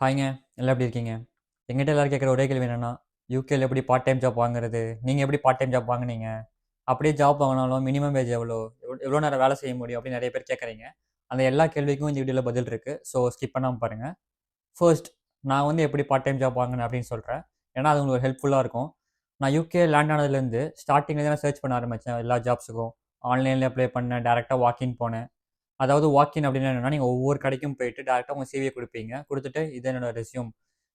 ஹாய்ங்க. எல்லாம் எப்படி இருக்கீங்க? என்கிட்ட எல்லாரும் கேட்குற ஒரே கேள்வி என்னன்னா, யுகேல எப்படி பார்ட் டைம் ஜாப் வாங்குறது? நீங்க எப்படி பார்ட் டைம் ஜாப் வாங்குனீங்க? அப்படியே ஜாப் வாங்குனாலும் மினிமம் வேஜ் எவ்வளோ? எவ்வளோ நேரம் வேலை செய்ய முடியும்? அப்படின்னு நெறைய பேர் கேட்குறீங்க. அந்த எல்லா கேள்விக்கும் இந்த வீடியோல பதில் இருக்கு. ஸோ ஸ்கிப் பண்ணாம பாருங்க. ஃபர்ஸ்ட் நான் வந்து எப்படி பார்ட் டைம் ஜாப் வாங்குனேன் அப்படின்னு சொல்றேன். ஏன்னா அது உங்களுக்கு ஹெல்ப்ஃபுல்லா இருக்கும். நான் யுகே லேண்ட் ஆனதுலேருந்து ஸ்டார்ட்டிங்ல தான் சர்ச் பண்ண ஆரம்பிச்சேன் எல்லா ஜாப்ஸுக்கும். ஆன்லைன்ல அப்ளை பண்ணேன். டைரக்ட்டா வாக்கின் போனேன். அதாவது வாக்கின் அப்டின்னா என்னன்னா, நீங்க ஒவ்வொரு கடைக்கும் போயிட்டு டைரக்ட்டா உங்க சிவிய குடுப்பீங்க. குடுத்துட்டு இது என்னோட ரெஸ்யூம்.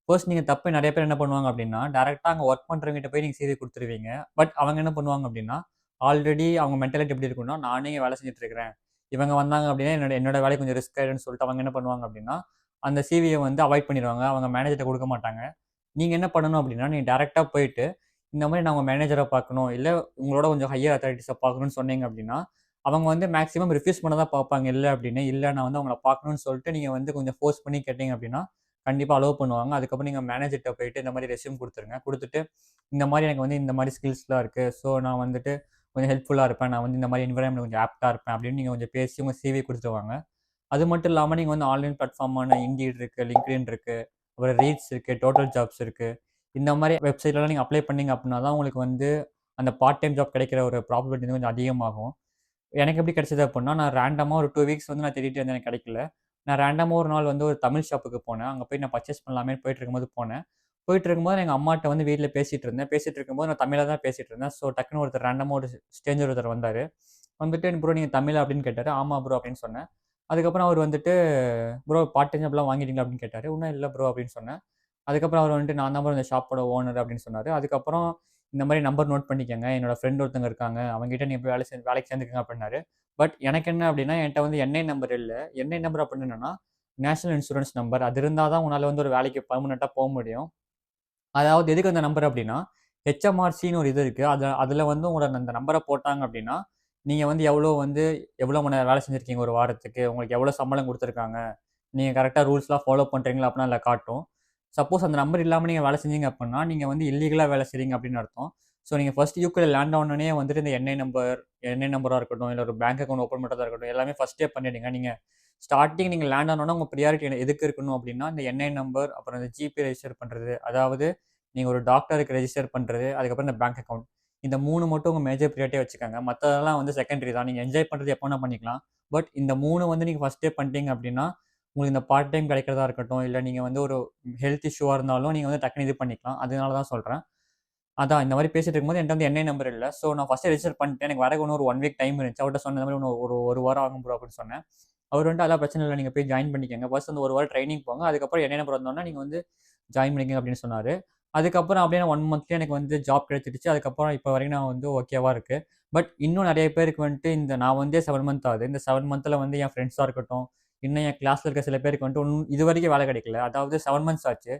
ஃபர்ஸ்ட் நீங்க தப்பு நெறைய பேர் என்ன பண்ணுவாங்க அப்டின்னா, டைரக்ட்டா அங்க வொர்க் பண்றவங்ககிட்ட போய் நீங்க சிவி குடுத்துருவீங்க. பட் அவங்க என்ன பண்ணுவாங்க அப்டின்னா, ஆல்ரெடி அவங்க மென்டாலிட்டி எப்டி இருக்கும்னா, நானே இங்க வேலை செஞ்சுட்டு இருக்கிறேன். இவங்க வந்தாங்க அப்டின்னா, என்னோட என்னோட வேலை கொஞ்சம் ரிஸ்க் ஆயிடும்னு சொல்லிட்டு அவங்க என்ன பண்ணுவாங்க அப்டின்னா, அந்த சிவிய வந்து அவாய்ட் பண்ணிருவாங்க. அவங்க மேனேஜர்ட்ட குடுக்க மாட்டாங்க. நீங்க என்ன பண்ணணும் அப்டின்னா, நீங்க டைரக்ட்டா போயிட்டு, இந்த மாரி நான் உங்க மேனேஜர பார்க்கணும், இல்ல உங்களோட கொஞ்சம் ஹையர் அத்தாரிட்டீஸ பார்க்கணும்னு சொன்னீங்க அப்டின்னா, அவங்க வந்து மேக்ஸிமம் ரிஃப்யூஸ் பண்ண தான் பார்ப்பாங்க. இல்ல அப்படின்னு. இல்ல நான் வந்து அவங்கள பார்க்கணும்னு சொல்லிட்டு நீங்க வந்து கொஞ்சம் ஃபோர்ஸ் பண்ணி கேட்டீங்க அப்படின்னா, கண்டிப்பா அலோவ் பண்ணுவாங்க. அதுக்கப்புறம் நீங்க மேனேஜர்ட்ட போயிட்டு இந்த மாரி ரெஸ்யூம் குடுத்துருங்க. குடுத்துட்டு, இந்த மாரி எனக்கு வந்து இந்த மாரி ஸ்கில்ஸ்லாம் இருக்கு. ஸோ நான் வந்துட்டு கொஞ்சம் ஹெல்ப்ஃபுல்லா இருப்பேன். நான் வந்து இந்த மாரி என்வைரன்மென்ட்ல கொஞ்சம் ஆப்ட்டா இருப்பேன் அப்படின்னு நீங்க கொஞ்சம் பேசி உங்க சிவி குடுத்துட்டு வாங்க. அது மட்டும் இல்லாம நீங்க வந்து ஆன்லைன் பிளாட்ஃபார்மான Indeed இருக்கு, LinkedIn இருக்கு, அப்புறம் ரீட்ஸ் இருக்கு, டோட்டல் ஜாப்ஸ் இருக்கு. இந்த மாரி வெப்சைட்லலாம் நீங்க அப்ளை பண்ணீங்க அப்படின்னா தான் உங்களுக்கு வந்து அந்த பார்ட் டைம் ஜாப் கிடைக்கிற ஒரு ப்ராபபிலிட்டி வந்து கொஞ்சம் அதிகமாகும். எனக்கு எப்படி கிடைச்சது அப்புட்ன்னா, நான் ரேண்டமா ஒரு 2 வீக்ஸ் வந்து நான் தேடிட்டு இருந்தேன். எனக்கு கிடைக்கல. நான் ரேண்டமா ஒரு நாள் வந்து ஒரு தமிழ் ஷாப்புக்கு போனேன். அங்க போய் நான் பர்ச்சேஸ் பண்ணலாமேன்னு போயிட்டுருக்கும்போது போனேன். போயிட்டுருக்கும்போது எங்க அம்மாட்ட வந்து வீட்ல பேசிட்டு இருந்தேன். பேசிட்டு இருக்கும்போது நான் தமிழ்ல தான் பேசிட்டு இருந்தேன். ஸோ டக்குனு ஒருத்தர் ரேண்டமா ஒரு ஸ்ட்ரேஞ்சர் ஒருத்தர் வந்தாரு. வந்துட்டு "ப்ரோ நீங்க தமிழா?" அப்படின்னு கேட்டாரு. "ஆமா ப்ரோ" அப்படின்னு சொன்னேன். அதுக்கப்புறம் அவர் வந்துட்டு, "ப்ரோ பார்ட் டைம் ஜாப்லாம் வாங்கிட்டீங்களா?" அப்படின்னு கேட்டாரு. "இன்னும் இல்ல ப்ரோ" அப்படின்னு சொன்னேன். அதுக்கப்புறம் அவர் வந்துட்டு, "நான் தான் ப்ரோ இந்த ஷாப்போட ஓனர்" அப்படின்னு சொன்னாரு. அதுக்கப்புறம் இந்த மாரி நம்பர் நோட் பண்ணிக்கங்க. என்னோட ஃப்ரெண்ட் ஒருத்தவங்க இருக்காங்க. அவங்ககிட்ட நீங்க போய் வேலைக்கு சேர்ந்துக்கங்க அப்படின்னாரு. பட் எனக்கு என்ன அப்படின்னா, என்ட்ட வந்து என்ஐ நம்பர் இல்ல. என்ஐ நம்பர் அப்படின்னு என்னன்னா, நேஷனல் இன்சூரன்ஸ் நம்பர். அது இருந்தா தான் உன்னால வந்து ஒரு வேலைக்கு பெர்மனன்ட்டா முடியும். அதாவது எதுக்கு அந்த நம்பர் அப்படின்னா, ஹெச்எம்ஆர்சின்னு ஒரு இது இருக்கு. அதுல வந்து உங்களோட அந்த நம்பர போட்டாங்க அப்படின்னா, நீங்க வந்து எவ்வளோ மணி நேரம் வேலை செஞ்சிருக்கீங்க ஒரு வாரத்துக்கு, உங்களுக்கு எவ்வளோ சம்பளம் குடுத்துருக்காங்க, நீங்க கரெக்ட்டா ரூல்ஸ்லாம் ஃபாலோ பண்றீங்களா அப்படின்னா அதுல காட்டும். சப்போஸ் அந்த நம்பர் இல்லாம நீங்க வேலை செஞ்சீங்க அப்படின்னா, நீங்க வந்து இல்லீகலா வேலை செய்றீங்க அப்படின்னு அர்த்தம். ஸோ நீங்க ஃபர்ஸ்ட் யுகேல லேண்ட் ஆனோனயே வந்துட்டு இந்த என்ஐ நம்பரா இருக்கட்டும், இல்ல ஒரு பேங்க் அக்கவுண்ட் ஓப்பன் பண்றதா இருக்கட்டும், எல்லாமே ஃபர்ஸ்ட்டே பண்ணிடுங்க. நீங்க லேண்ட் ஆனோனே உங்க பிரியாரிட்டி எதுக்கு இருக்கணும் அப்படின்னா, இந்த என்ஐ நம்பர், அப்புறம் இந்த ஜிபே ரெஜிஸ்டர் பண்றது. அதாவது நீங்க ஒரு டாக்டருக்கு ரெஜிஸ்டர் பண்றது, அதுக்கப்புறம் இந்த பேங்க் அக்கவுண்ட். இந்த 3 மட்டும் உங்க மேஜர் பிரியாரிட்டியா வச்சுக்கங்க. மத்ததெல்லாம் வந்து செகண்டரி தான். நீங்க என்ஜாய் பண்றது எப்ப வேணா பண்ணிக்கலாம். பட் இந்த 3 வந்து நீங்க ஃபர்ஸ்ட்டே பண்ணிட்டீங்க அப்படின்னா, உங்களுக்கு இந்த பார்ட் டைம் கிடைக்கிறதா இருக்கட்டும், இல்ல நீங்க வந்து ஒரு ஹெல்த் இஷ்யூவா இருந்தாலும் நீங்க வந்து டக்குனு இது பண்ணிக்கலாம். அதனால தான் சொல்றேன். அதான் இந்த மாரி பேசிட்டு இருக்கும்போது என்ட்ட வந்து என்ஐ நம்பர் இல்ல. ஸோ நான் ஃபர்ஸ்ட்டே ரெஜிஸ்டர் பண்ணிட்டேன். எனக்கு வரக்கு இன்னும் ஒரு 1 வீக் டைம் இருந்துச்சு. அவர்ட்ட சொன்னேன். இந்த மாரி இன்னும் ஒரு 1 வாரம் ஆகும் ப்ரோ அப்படின்னு சொன்னேன். அவர் வந்துட்டு அதெல்லாம் பிரச்சனை இல்ல. நீங்க போய் ஜாயின் பண்ணிக்கங்க. ஃபர்ஸ்ட் அந்த 1 வாரம் ட்ரெய்னிங் போங்க. அதுக்கப்புறம் என்ஐ நம்பர் வந்தோனே நீங்க வந்து ஜாயின் பண்ணிக்கங்க அப்படின்னு சொன்னாரு. அதுக்கப்புறம் அப்படியே நான் 1 மந்த்லயே எனக்கு வந்து ஜாப் கிடைச்சிடுச்சு. அதுக்கப்புறம் இப்ப வரைக்கும் நான் வந்து ஓகேவா இருக்கு. பட் இன்னும் நெறைய பேருக்கு வந்துட்டு நான் வந்தே 7 மந்த் ஆகுது. இந்த 7 மந்த்ல வந்து என் ஃப்ரெண்ட்ஸா இருக்கட்டும், இன்னும் என் கிளாஸ்ல இருக்க சில பேருக்கு வந்துட்டு இதுவரைக்கும் வேலை கிடைக்கல. அதாவது 7 மந்த்ஸ் ஆச்சு.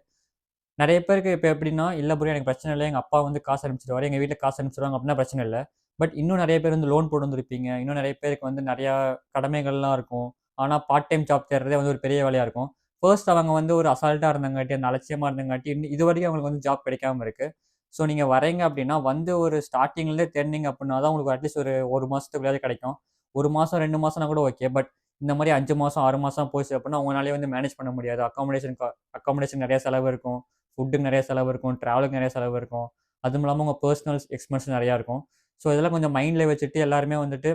நெறைய பேருக்கு இப்ப எப்படின்னா, "இல்ல ப்ரோ எனக்கு பிரச்சனை இல்ல. எங்க அப்பா வந்து காசு அனுப்பிச்சுருவாரு. எங்க வீட்ல காசு அனுப்பிச்சுருவாங்க." அப்படின்னா பிரச்சனை இல்ல. பட் இன்னும் நெறைய பேர் வந்து லோன் போட்டு வந்திருப்பீங்க. இன்னும் நெறைய பேருக்கு வந்து நெறையா கடமைகள்லாம் இருக்கும். ஆனா, பார்ட் டைம் ஜாப் தேடுறதே வந்து ஒரு பெரிய வேலையா இருக்கும். ஃபர்ஸ்ட் அவங்க வந்து ஒரு அசால்ட்டா இருந்தங்காட்டி, அந்த அலட்சியமா இருந்தங்காட்டி, இதுவரைக்கும் அவங்களுக்கு வந்து ஜாப் கிடைக்காம இருக்கு. ஸோ, நீங்க வரீங்க அப்படின்னா, வந்து ஒரு ஸ்டார்ட்டிங்லேருந்தே தேடுனீங்க அப்படின்னா தான் உங்களுக்கு அட்லீஸ்ட் ஒரு 1 மாசத்துக்குள்ளயாவது கிடைக்கும். 1 மாசம், 2 மாசம்னா கூட ஓகே. பட் இந்த மாரி 5 மாசம், 6 மாசம் போச்சு அப்படின்னா, உங்களாலயே வந்து மேனேஜ் பண்ண முடியாது. அக்காமடேஷன் நெறைய செலவு இருக்கும். ஃபுட்டுக்கு நெறைய செலவு இருக்கும். டிராவலுக்கு நெறைய செலவு இருக்கும். அதுவும் இல்லாம உங்க பெர்சனல் எக்ஸ்பென்ஸ் நெறையா இருக்கும். ஸோ, இதெல்லாம் கொஞ்சம் மைண்ட்ல வச்சுட்டு எல்லாருமே வந்துட்டு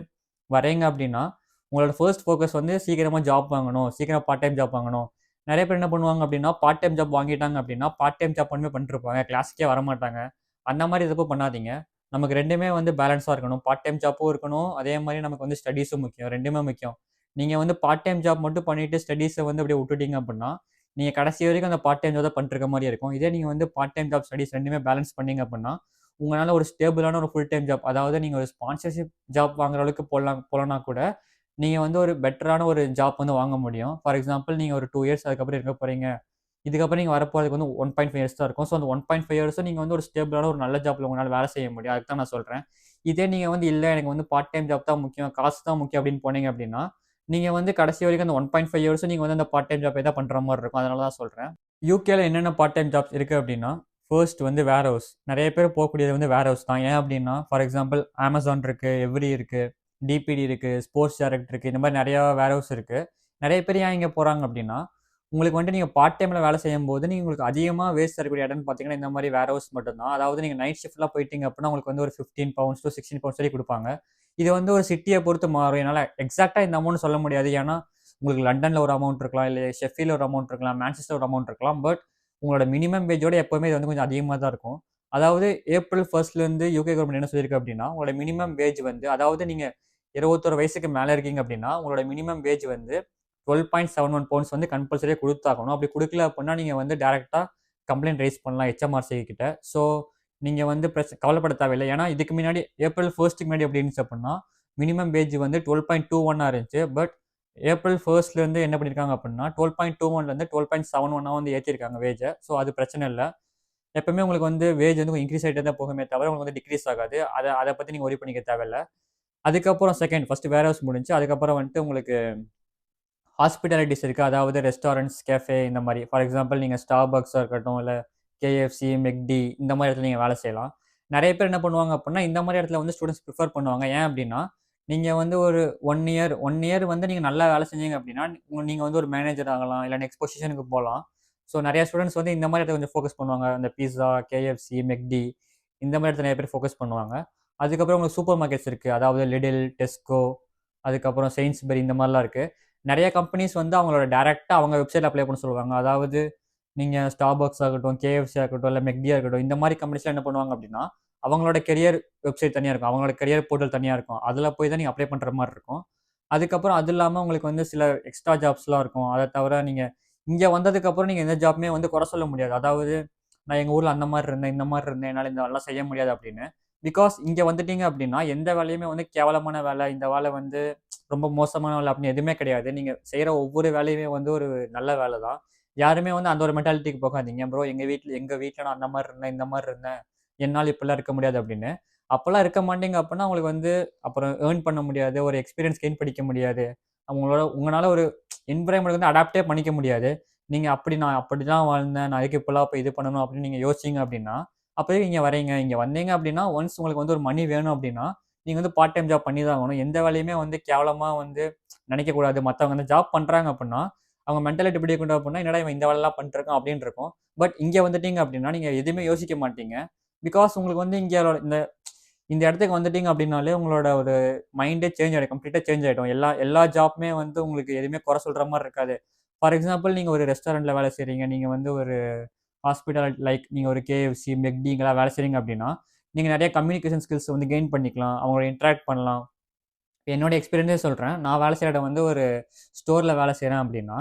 வரீங்க அப்டின்னா, உங்களோட ஃபர்ஸ்ட் ஃபோக்கஸ் வந்து சீக்கிரமா ஜாப் வாங்கணும். சீக்கிரம் பார்ட் டைம் ஜாப் வாங்கணும். நெறைய பேர் என்ன பண்ணுவாங்க அப்டின்னா, பார்ட் டைம் ஜாப் வாங்கிட்டாங்க அப்டின்னா, பார்ட் டைம் ஜாப் மட்டுமே பண்ணிட்டுருப்பாங்க. கிளாஸ்க்கே வரமாட்டாங்க. அந்த மாரி எதுக்கும் பண்ணாதீங்க. நமக்கு 2மே வந்து பேலன்ஸா இருக்கணும். பார்ட் டைம் ஜாப்பும் இருக்கணும். அதே மாரி நமக்கு வந்து ஸ்டடீஸும் முக்கியம். 2மே முக்கியம். நீங்க வந்து பார்ட் டைம் ஜாப் மட்டும் பண்ணிட்டு ஸ்டடீஸ வந்து அப்டியே விட்டுட்டீங்க அப்டின்னா, நீங்க கடைசி வரைக்கும் அந்த பார்ட் டைம் ஜாப் தான் பண்ணிட்டுருக்க மாரி இருக்கும். இதே நீங்க வந்து பார்ட் டைம் ஜாப், ஸ்டடீஸ் 2மே பேலன்ஸ் பண்ணீங்க அப்டின்னா, உங்களால ஒரு ஸ்டேபிளான ஒரு ஃபுல் டைம் ஜாப், அதாவது நீங்க ஒரு ஸ்பான்சர்ஷிப் ஜாப் வாங்குற அளவுக்கு போலனா கூட, நீங்க வந்து ஒரு பெட்டரான ஒரு ஜாப் வந்து வாங்க முடியும். ஃபார் எக்ஸாம்பிள் நீங்க ஒரு 2 இயர்ஸ் அதுக்கப்புறம் இருக்க போறீங்க. இதுக்கப்புறம் நீங்க வரப்போறதுக்கு வந்து 1.5 இயர்ஸ் தான் இருக்கும். ஸோ, அந்த 1.5 இயர்ஸும் நீங்க வந்து ஒரு ஸ்டேபிளான ஒரு நல்ல ஜாப்ல உங்களால வேலை செய்ய முடியும். அதுக்கு தான் நான் சொல்றேன். இதே நீங்க வந்து இல்ல எனக்கு வந்து பார்ட் டைம் ஜாப் தான் முக்கியம், காசு தான் முக்கியம் அப்படின்னு போனீங்க அப்படின்னா, நீங்க வந்து கடைசி வரைக்கும் அந்த 1.5 இயர்ஸும் நீங்க வந்து அந்த பார்ட் டைம் ஜாப்பே தான் பண்ற மாரி இருக்கும். அதனால தான் சொல்றேன். யுகேல என்னென்ன பார்ட் டைம் ஜாப்ஸ் இருக்கு அப்படின்னா, ஃபர்ஸ்ட் வந்து வேர் ஹவுஸ். நெறைய பேர் போகக்கூடியது வந்து வேர் ஹவுஸ் தான். ஏன் அப்படின்னா, ஃபார் எக்ஸாம்பிள் Amazon இருக்கு, எவ்ரி இருக்கு, டிபிடி இருக்கு, ஸ்போர்ட்ஸ் டைரக்ட் இருக்கு. இந்த மாரி நெறையா வேர் ஹவுஸ் இருக்கு. நெறைய பேர் ஏன் இங்க போறாங்க அப்படின்னா, உங்களுக்கு வந்துட்டு நீங்க பார்ட் டைம்ல வேலை செய்யும்போது, உங்களுக்கு அதிகமா வேஸ்ட் தரக்கூடிய இடம்னு பார்த்தீங்கன்னா, இந்த மாரி வேர் ஹவுஸ் மட்டும் தான். அதாவது நீங்க நைட் ஷிஃப்ட்லாம் போயிட்டீங்க அப்டின்னா, உங்களுக்கு வந்து ஒரு 15 பவுண்ட்ஸ் டூ 16 பவுண்ட்ஸ் வரைக்கும் குடுப்பாங்க. இது வந்து ஒரு சிட்டிய பொறுத்து மாறும். என்னால எக்ஸாக்ட்டா இந்த அமௌண்ட் சொல்ல முடியாது. ஏன்னா, உங்களுக்கு லண்டன்ல ஒரு அமௌண்ட் இருக்கலாம், இல்ல ஷெஃபீல்ட்ல ஒரு அமௌண்ட் இருக்கலாம், மான்செஸ்டர்ல ஒரு அமௌண்ட் இருக்கலாம். பட் உங்களோட மினிமம் வேஜோட எப்பவுமே இது வந்து கொஞ்சம் அதிகமா தான் இருக்கும். அதாவது ஏப்ரல் 1லேருந்து யுகே கவர்ன்மெண்ட் என்ன சொல்லியிருக்கு அப்டின்னா, உங்களோட மினிமம் வேஜ் வந்து அதாவது நீங்க 21 வயசுக்கு மேல இருக்கீங்க அப்டின்னா, உங்களோட மினிமம் வேஜ் வந்து 12.71 பவுண்ட்ஸ் வந்து கம்பல்சரியா குடுத்தாகணும். அப்படி குடுக்கல அப்புட்ன்னா, நீங்க வந்து டைரக்ட்டா கம்ப்ளைண்ட் ரைஸ் பண்ணலாம் HMRC கிட்ட. ஸோ, நீங்க வந்து கவலைப்பட தேவையில்ல. ஏன்னா, இதுக்கு முன்னாடி ஏப்ரல் 1க்கு முன்னாடி எப்படி இருந்துச்சு அப்புட்ன்னா, மினிமம் வேஜ் வந்து 12.21 இருந்துச்சு. பட் ஏப்ரல் 1லேருந்து என்ன பண்ணியிருக்காங்க அப்புட்ன்னா, 12.21லேருந்து 12.71 வந்து ஏத்தியிருக்காங்க வேஜ. ஸோ, அது பிரச்சனை இல்ல. எப்பவுமே உங்களுக்கு வந்து வேஜ் வந்து இன்கிரீஸ் ஆயிட்டே தான் போகுமே தவிர, உங்களுக்கு வந்து டிக்ரீஸ் ஆகாது. அத அத பத்தி நீங்க வொரி பண்ணிக்க தேவையில்ல. அதுக்கப்புறம் ஃபர்ஸ்ட் வேர் ஹவுஸ் முடிஞ்சுச்சு. அதுக்கப்புறம் வந்துட்டு உங்களுக்கு ஹாஸ்பிட்டாலிட்டீஸ் இருக்கு. அதாவது ரெஸ்டாரண்ட்ஸ், கேஃபே இந்த மாரி. ஃபார் எக்ஸாம்பிள் நீங்க Starbucksஆ இருக்கட்டும், இல்ல KFC, மெக்டி இந்த மாரி இடத்துல நீங்க வேலை செய்யலாம். நெறைய பேர் என்ன பண்ணுவாங்க அப்புட்ன்னா, இந்த மாரி இடத்துல வந்து ஸ்டூடண்ட்ஸ் பிரிஃபர் பண்ணுவாங்க. ஏன் அப்டின்னா, நீங்க வந்து ஒரு 1 இயர் வந்து நீங்க நல்லா வேலை செஞ்சீங்க அப்டின்னா, நீங்க வந்து ஒரு மேனேஜர் ஆகலாம். இல்ல நெக்ஸ்ட் பொசிஷனுக்கு போலாம். ஸோ நெறைய ஸ்டூடண்ட்ஸ் வந்து இந்த மாரி இடத்துல கொஞ்சம் ஃபோக்கஸ் பண்ணுவாங்க. அந்த பீஸா, KFC, மெக்டி இந்த மாரி இடத்துல நெறைய பேர் ஃபோக்கஸ் பண்ணுவாங்க. அதுக்கப்புறம் உங்களுக்கு சூப்பர் மார்க்கெட்ஸ் இருக்கு. அதாவது லிடில், டெஸ்கோ, அதுக்கப்புறம் செயின்ஸ்பரி இந்த மாரிலாம் இருக்கு. நெறைய கம்பெனிஸ் வந்து அவங்களோட டைரக்ட்டா அவங்க வெப்சைட்ல அப்ளை பண்ண சொல்லுவாங்க. அதாவது நீங்க Starbucks ஆகட்டும், KFC ஆகட்டும், இல்ல மெக்டியா இருக்கட்டும், இந்த மாரி கம்பெனிஸ்லாம் என்ன பண்ணுவாங்க அப்டின்னா, அவங்களோட கெரியர் வெப்சைட் தனியா இருக்கும். அவங்களோட கெரியர் போர்ட்டல் தனியா இருக்கும். அதுல போய் தான் நீங்க அப்ளை பண்ற மாரி இருக்கும். அதுக்கப்புறம் அது இல்லாம உங்களுக்கு வந்து சில எக்ஸ்ட்ரா ஜாப்ஸ்லாம் இருக்கும். அத தவிர நீங்க இங்க வந்ததுக்கப்புறம் நீங்க எந்த ஜாப்மே வந்து குறை சொல்ல முடியாது. அதாவது நான் எங்க ஊர்ல அந்த மாரி இருந்தேன், இந்த மாரி இருந்தேன். என்னால இந்த வேலைலாம் செய்ய முடியாது அப்டின்னு. பிகாஸ் இங்க வந்துட்டீங்க அப்டின்னா, எந்த வேலையுமே வந்து கேவலமான வேலை, இந்த வேலை வந்து ரொம்ப மோசமான வேலை அப்படின்னு எதுவுமே கிடையாது. நீங்க செய்ற ஒவ்வொரு வேலையுமே வந்து ஒரு நல்ல வேலை தான். யாருமே வந்து அந்த ஒரு மென்டாலிட்டிக்கு போகாதீங்க. ப்ரோ எங்க வீட்ல நான் அந்த மாரி இருந்தேன், இந்த மாரி இருந்தேன். என்னால இப்படிலாம் இருக்க முடியாது அப்படின்னு. அப்பலாம் இருக்க மாட்டீங்க அப்படின்னா, உங்களுக்கு வந்து அப்புறம் ஏர்ன் பண்ண முடியாது. ஒரு எக்ஸ்பீரியன்ஸ் கெயின் பண்ணிக்க முடியாது. உங்கனால ஒரு என்வைரன்மென்ட் வந்து அடாப்டே பண்ணிக்க முடியாது. நீங்க நான் அப்படிதான் வாழ்ந்தேன். நான் எதுக்கு இப்பலாம் போய் இது பண்ணணும் அப்படின்னு நீங்க யோசிச்சீங்க அப்படின்னா, அப்ப எதுக்கு இங்க வரீங்க? இங்க வந்தீங்க அப்படின்னா, ஒன்ஸ் உங்களுக்கு வந்து ஒரு மணி வேணும் அப்படின்னா, நீங்க வந்து பார்ட் டைம் ஜாப் பண்ணி தான் ஆகணும். எந்த வேலையுமே வந்து கேவலமா வந்து நினைக்கக்கூடாது. மத்தவங்க அந்த ஜாப் பண்றாங்க அப்புட்ன்னா, அவங்க மென்டாலிட்டி எப்படி இருக்கணும் அப்புட்ன்னா, என்னடா இவன் இந்த வேலைலாம் பண்ணிட்டுருக்கான் அப்படின்னு இருக்கும். பட் இங்க வந்துட்டீங்க அப்படின்னா, நீங்க எதுவுமே யோசிக்க மாட்டீங்க. பிகாஸ் உங்களுக்கு வந்து இங்க இந்த இந்த இடத்துக்கு வந்துட்டீங்க அப்படின்னாலே, உங்களோட ஒரு மைண்டே சேஞ்ச் ஆயிடும். கம்ப்ளீட்டா சேஞ்ச் ஆயிடும். எல்லா எல்லா ஜாப்புமே வந்து உங்களுக்கு எதுவுமே குறை சொல்ற மாரி இருக்காது. ஃபார் எக்ஸாம்பிள் நீங்க ஒரு ரெஸ்டாரண்ட்ல வேலை செய்றீங்க. நீங்க வந்து ஒரு லைக் நீங்க ஒரு KFC, மெக்டி இங்கலாம் வேலை செய்றீங்க அப்படின்னா, நீங்க நெறைய கம்யூனிகேஷன் ஸ்கில்ஸ் வந்து கெயின் பண்ணிக்கலாம். அவங்களோட இன்டராக்ட் பண்ணலாம். என்னோட எக்ஸ்பீரியன்ஸே சொல்றேன். நான் வேலை செய்ற இடம் வந்து ஒரு ஸ்டோர்ல வேலை செய்றேன் அப்படின்னா,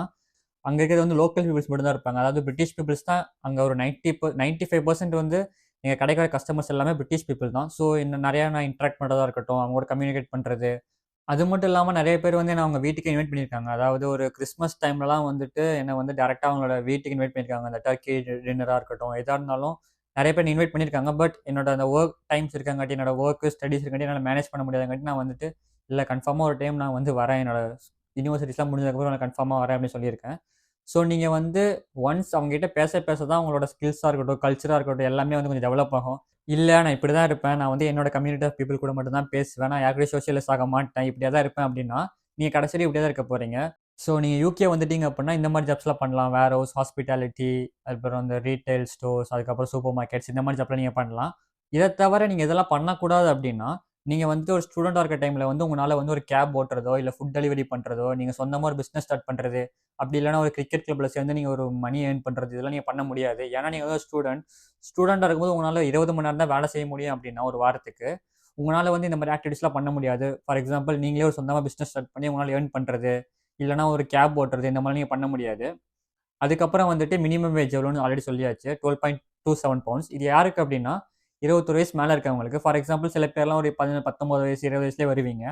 அங்க இருக்கிறது வந்து லோக்கல் பீப்பிள்ஸ் மட்டும் தான் இருப்பாங்க. அதாவது பிரிட்டிஷ் பீப்பிள்ஸ் தான் அங்க ஒரு 95% வந்து எங்க கடைக்கு வர கஸ்டமர்ஸ் எல்லாமே பிரிட்டிஷ் பீப்பிள் தான். ஸோ இன்னும் நெறையா நான் இன்டராக்ட் பண்றதா இருக்கட்டும், அவங்க கூட கம்யூனிகேட் பண்றது. அது மட்டும் இல்லாம நெறைய பேர் வந்து என்ன அவங்க வீட்டுக்கு இன்வைட் பண்ணியிருக்காங்க. அதாவது ஒரு கிறிஸ்மஸ் டைம்லலாம் வந்துட்டு என்ன வந்து டைரக்ட்டா அவங்களோட வீட்டுக்கு இன்வைட் பண்ணியிருக்காங்க. அந்த டர்க்கி டின்னரா இருக்கட்டும், எதா இருந்தாலும் நெறைய பேர் இன்வைட் பண்ணியிருக்காங்க. பட் என்னோட அந்த வொர்க் டைம்ஸ் இருக்கங்காட்டி, என்னோட வொர்க், ஸ்டடீஸ் இருக்கங்காட்டி என்னால மேனேஜ் பண்ண முடியாதங்காட்டி நான் வந்துட்டு, இல்ல கன்ஃபார்மா ஒரு டைம் நான் வந்து வரேன். என்னோட யூனிவர்சிட்டீஸ்லாம் முடிஞ்சதுக்கப்புறம் நான் கன்ஃபார்மா வரேன் அப்படின்னு சொல்லியிருக்கேன். ஸோ நீங்க வந்து ஒன்ஸ் அவங்ககிட்ட பேச தான் உங்களோட ஸ்கில்ஸா இருக்கட்டும், கல்ச்சரா இருக்கட்டும் எல்லாமே வந்து கொஞ்சம் டெவலப் ஆகும். இல்ல நான் இப்படி தான் இருப்பேன். நான் வந்து என்னோட கம்யூனிட்டி ஆஃப் பீப்பிள் கூட மட்டும் தான் பேசுவேன். நான் யார் கூடயும் சோஷியலைஸ் ஆக மாட்டேன். இப்படியே தான் இருப்பேன் அப்படின்னா, நீங்க கடைசி வரையும் இப்படியே தான் இருக்க போறீங்க. ஸோ நீங்க UK வந்துட்டீங்க அப்படின்னா, இந்த மாரி ஜாப்ஸ்லாம் பண்ணலாம். வேர் ஹவுஸ், ஹாஸ்பிட்டாலிட்டி, அதுக்கப்புறம் இந்த ரீட்டெயில் ஸ்டோர்ஸ், அதுக்கப்புறம் சூப்பர் மார்க்கெட்ஸ் இந்த மாரி ஜாப்லாம் நீங்க பண்ணலாம். இத தவிர நீங்க இதெல்லாம் பண்ணக்கூடாது அப்படின்னா, நீங்க வந்துட்டு ஒரு ஸ்டூடெண்ட்டா இருக்க டைம்ல வந்து உங்கனால வந்து ஒரு கேப் ஓட்டுறதோ, இல்ல ஃபுட் டெலிவரி பண்றதோ, நீங்க சொந்தமா ஒரு பிசினஸ் ஸ்டார்ட் பண்றது, அப்படி இல்லன்னா ஒரு கிரிக்கெட் கிளப்ல சேர்ந்து நீங்க ஒரு மணி ஏர்ன் பண்றது, இதெல்லாம் நீங்க பண்ண முடியாது. ஏன்னா நீங்க வந்து ஸ்டூடெண்ட். ஸ்டூடெண்ட்டா இருக்கும்போது உங்களால 20 மணி நேரம் தான் வேலை செய்ய முடியும் அப்படின்னா, ஒரு வாரத்துக்கு. உங்களால வந்து இந்த மாரி ஆக்டிவிட்டீஸ்லாம் பண்ண முடியாது. ஃபார் எக்ஸாம்பிள் நீங்களே ஒரு சொந்தமா பிசினஸ் ஸ்டார்ட் பண்ணி உங்களால ஏர்ன் பண்றது, இல்லன்னா ஒரு கேப் ஓட்டுறது இந்த மாரி நீங்க பண்ண முடியாது. அதுக்கப்புறம் வந்துட்டு மினிமம் வேஜ் எவ்வளோன்னு ஆல்ரெடி சொல்லியாச்சு. 12.27 பவுண்ட்ஸ். இது யாருக்கு அப்படின்னா, 21 வயசு மேல இருக்கவங்களுக்கு. ஃபார் எக்ஸாம்பிள் சில பேர்லாம் ஒரு 19 வயசு, 20 வயசுலயே வருவீங்க.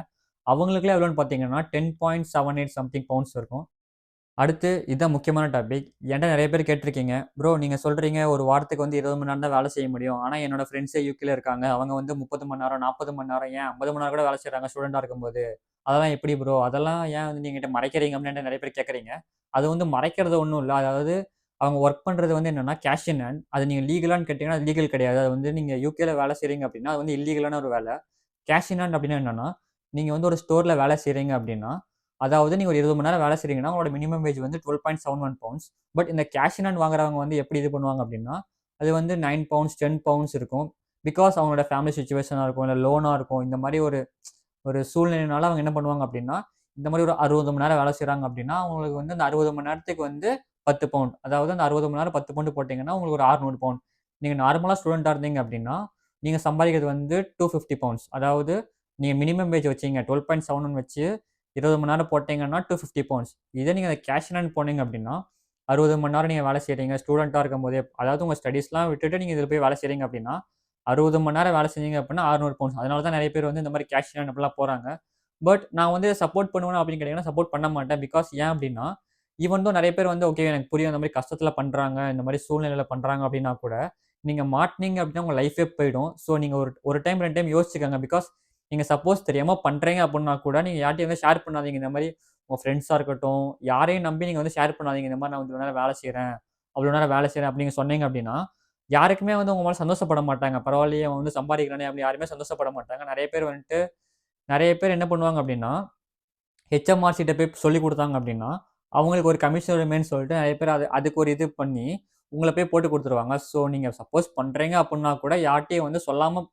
அவங்களுக்குலாம் எவ்வளோன்னு பார்த்தீங்கன்னா, 10.78 சம்திங் பவுண்ட்ஸ் இருக்கும். அடுத்து இதான் முக்கியமான டாபிக். என்ட்ட நெறைய பேர் கேட்டுருக்கீங்க. ப்ரோ நீங்க சொல்றீங்க ஒரு வாரத்துக்கு வந்து 20 மணி நேரம் தான் வேலை செய்ய முடியும். ஆனா என்னோட ஃப்ரெண்ட்ஸே UKல இருக்காங்க. அவங்க வந்து 30 மணி நேரம், 40 மணி நேரம், ஏன் 50 மணி நேரம் கூட வேலை செய்றாங்க ஸ்டூடெண்ட்டா இருக்கும்போது. அதெல்லாம் எப்படி ப்ரோ? அதெல்லாம் ஏன் வந்து நீங்க என்ட்ட மறைக்கிறீங்க அப்படின்னு என்ட்ட நெறைய பேர் கேட்கறீங்க. அது வந்து மறைக்கிறது ஒண்ணும் இல்ல. அதாவது அவங்க வொர்க் பண்றது வந்து என்னன்னா கேஷ் இன் ஹேண்ட். அது நீங்க லீகலான்னு கேட்டீங்கன்னா, அது லீகல் கிடையாது. அது வந்து நீங்க UKல வேலை செய்றீங்க அப்படின்னா, அது வந்து இல்லீகலான ஒரு வேலை. கேஷ் இன் ஹேண்ட் அப்படின்னா என்னன்னா, நீங்க வந்து ஒரு ஸ்டோர்ல வேலை செய்றீங்க அப்படின்னா, அதாவது நீங்க ஒரு 20 மணி நேரம் வேலை செய்றீங்கன்னா, உங்களோட மினிமம் வேஜ் வந்து 12.71 பவுண்ட்ஸ். பட் இந்த கேஷ் இன் ஹேண்ட் வாங்குறவங்க வந்து எப்படி இது பண்ணுவாங்க அப்படின்னா, அது வந்து 9 பவுண்ட்ஸ், 10 பவுண்ட்ஸ் இருக்கும். பிகாஸ் அவங்களோட ஃபேமிலி சிச்சுவேஷனா இருக்கும், இல்ல லோனா இருக்கும். இந்த மாரி ஒரு ஒரு சூழ்நிலையினால அவங்க என்ன பண்ணுவாங்க அப்படின்னா, இந்த மாரி ஒரு 60 மணி நேரம் வேலை செய்றாங்க அப்படின்னா, அவங்களுக்கு வந்து அந்த 60 மணி நேரத்துக்கு வந்து 10 பவுண்ட். அதாவது அந்த 60 மணி நேரம் 10 பவுண்ட் போட்டீங்கன்னா, உங்களுக்கு ஒரு 600 பவுண்ட். நீங்க நார்மலா ஸ்டூடெண்ட்டா இருந்தீங்க அப்படின்னா, நீங்க சம்பாதிக்கிறது வந்து 250 பவுண்ட்ஸ். அதாவது நீங்க மினிமம் வேஜ் வச்சீங்க 12.71 வச்சு 20 மணி நேரம் போட்டீங்கன்னா 250 பவுண்ட்ஸ். இதே நீங்க கேஷ் இன் ஹேண்ட் போனீங்க அப்படின்னா, 60 மணி நேரம் நீங்க வேலை செய்றீங்க. ஸ்டூடெண்ட்டா இருக்கும்போதே, அதாவது உங்க ஸ்டடீஸ்லாம் விட்டுட்டு நீங்க இதில போய் வேலை செய்றீங்க அப்படின்னா, 60 மணி நேரம் வேலை செஞ்சீங்க அப்படின்னா 600 பவுண்ட்ஸ். அதனால தான் நெறைய பேர் வந்து இந்த மாரி கேஷ் இன் ஹேண்ட் அப்படிலாம் போறாங்க. பட் நான் வந்து சப்போர்ட் பண்ணுவேனா அப்படின்னு கேட்டீங்கன்னா, சப்போர்ட் பண்ண மாட்டேன். பிகாஸ் ஏன் அப்படின்னா, ஈவன் தோ நெறைய பேர் வந்து ஓகே எனக்கு புரியும். இந்த மாரி கஷ்டத்தில பண்றாங்க, இந்த மாரி சூழ்நிலையில பண்றாங்க அப்படின்னா கூட, நீங்க மாட்னீங்க அப்படின்னா உங்க லைஃபே போயிடும். ஸோ நீங்க ஒரு ஒரு டைம் 2 டைம் யோசிச்சுக்கங்க. பிகாஸ் நீங்க சப்போஸ் தெரியாம பண்றீங்க அப்படின்னா கூட, நீங்க யார்ட்டயும் வந்து ஷேர் பண்ணாதீங்க. இந்த மாரி உங்க ஃப்ரெண்ட்ஸா இருக்கட்டும், யாரையும் நம்பி நீங்க வந்து ஷேர் பண்ணாதீங்க. இந்த மாரி நான் இவ்வளோ நேரம் வேலை செய்றேன், அவ்வளோ நேரம் வேலை செய்றேன் அப்படின்னு நீங்க சொன்னீங்க அப்படின்னா, யாருக்குமே வந்து உங்க மேல சந்தோஷப்பட மாட்டாங்க. பரவாயில்லையே அவன் வந்து சம்பாதிக்கிறானே அப்படின்னு யாருமே சந்தோஷப்பட மாட்டாங்க. நெறைய பேர் என்ன பண்ணுவாங்க அப்படின்னா, ஹெச்எம்ஆர்ஸ் கிட்ட போய் சொல்லிக் குடுத்தாங்க அப்படின்னா, அவங்களுக்கு ஒரு கமிஷன் வேணும்னு சொல்லிட்டு நெறைய பேர் அதுக்கு ஒரு இது பண்ணி, உங்கள போய் போட்டு குடுத்துருவாங்க. ஸோ நீங்க சப்போஸ் பண்றீங்க அப்படின்னா கூட யார்ட்டயும் வந்து சொல்லாம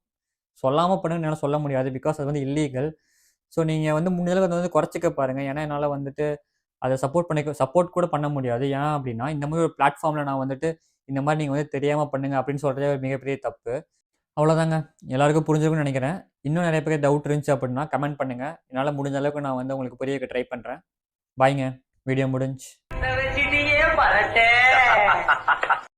சொல்லாம பண்ணுங்கன்னு என்னால சொல்ல முடியாது. பிகாஸ் அது வந்து இல்லீகல். ஸோ நீங்க வந்து முடிஞ்ச அளவுக்கு அத வந்து குறைச்சுக்க பாருங்க. ஏன்னா என்னால வந்துட்டு அத சப்போர்ட் கூட பண்ண முடியாது. ஏன் அப்படின்னா, இந்த மாரி ஒரு பிளாட்ஃபார்ம்ல நான் வந்துட்டு, இந்த மாரி நீங்க வந்து தெரியாம பண்ணுங்க அப்படின்னு சொல்றதே ஒரு மிகப்பெரிய தப்பு. அவ்வளோதாங்க. எல்லாருக்கும் புரிஞ்சிருக்கும்னு நெனைக்கிறேன். இன்னும் நெறைய பேருக்கு டவுட் இருந்துச்சு அப்டின்னா கமெண்ட் பண்ணுங்க. என்னால முடிஞ்ச அளவுக்கு நான் வந்து உங்களுக்கு புரிய வைக்க ட்ரை பண்றேன். பாய்ங்க. வீடியோ முடிஞ்சுச்சு.